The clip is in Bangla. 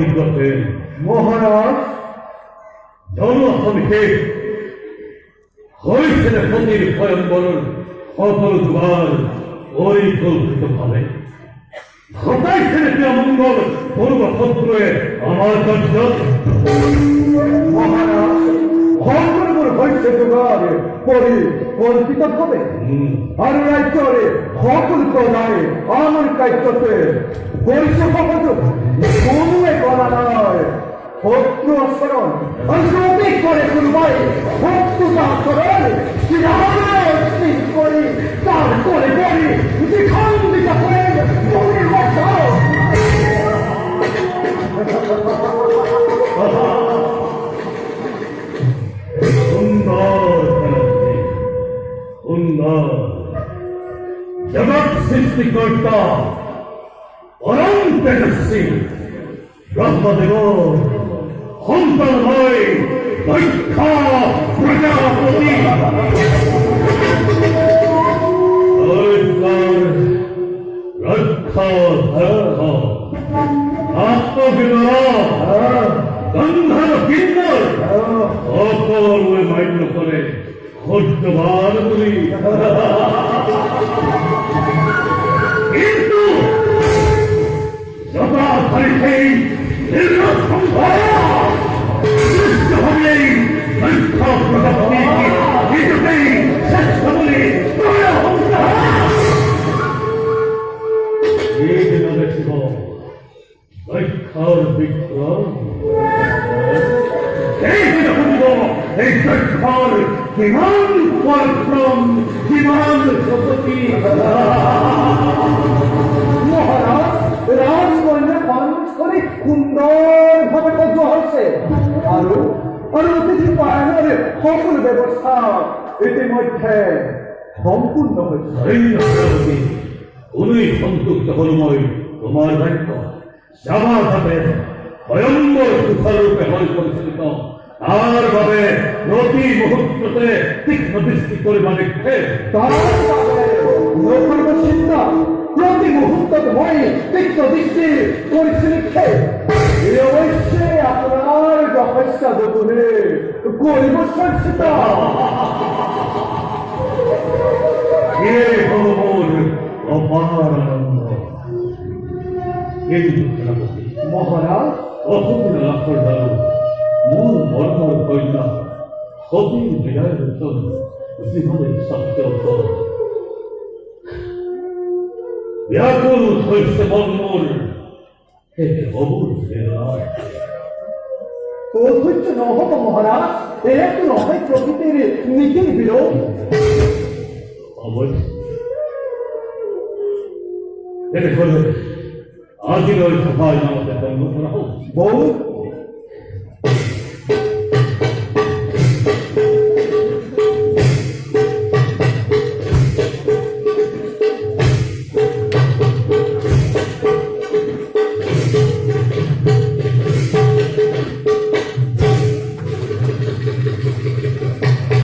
বিগ্রহে মহারাজ জনসমিতে হয়েছিল পতির ভয়ঙ্কর সকল দুবার পরিকল্পিত ভাবে ঘটাইছেন কি অমঙ্গল পূর্বশত্রুয়ে আমার কার্য মহারাজ ভয়ঙ্কর হয়েছে দুবার পরিকল্পিত ভাবে আর রাজ্যরে সকল প্রদায় আমার কার্যতে পরিচয় কোনো করা নয় শত্রু আচরণ অসমিক করে করবাই শত্রুতা আচরণ করি তারপরে করি দ্বিখণ্ডিত করে সুন্দর সুন্দর জগৎ সৃষ্টিকর্তা পরম তেজস্বী ব্রহ্মদেব সন্তানময় দক্ষ প্রজাপতি রক্ষা ধর্ম আত্মবিনয় গন্ধর্ব কিন্নর অপূর্ব মান্য করে খোঁজবার করি কিন্তু যথাখালি সেই নির্লসম্ভব সৃষ্ট হলেই দক্ষ প্রজাপতি কিছুতেই শ্রেষ্ঠ বলে এই দিন দেখিব দক্ষর বিক্রম এই দিন বুঝব এই দক্ষর বিমান পরাক্রম বিমান শক্তি মহারাজ রাজকন্যা মানুষ করে সুন্দর ভাবে কত হচ্ছে আরো অতিথি পায়নের সকল ব্যবস্থা ইতিমধ্যে সম্পূর্ণ হয়েছে উনি সন্তুষ্ট হলময় তোমার দায়িত্ব যাবার ভাবে ভয়ঙ্কর সুফলরূপে হল পরিচালিত তার ভাবে প্রতি মুহূর্ততে তীক্ষ্ণ দৃষ্টি করে দেখে তার ভাবে চিন্তা প্রতি মুহূর্তত মই তীক্ষ্ণ দৃষ্টি পরিচালিত অবশ্যই আপনার তপস্যা দেবনে করিব সঞ্চিতা এ হল মোর অপার আনন্দ কিন্তু সেনাপতি মহারাজ অসুর লাখর দ্বারা মূল মর্মর কন্যা সতীর বিদায়ের উত্তর জীবনের সত্য ব্যাকুল হয়েছে মর্মর এক অবুর অধৈর্য নহব মহারাজ এরা তো নয় প্রকৃতির নীতির বিরোধ অবশ্য এটা করবে আজির ওই সভায় আমাদের বন্ধ করা হোক বহু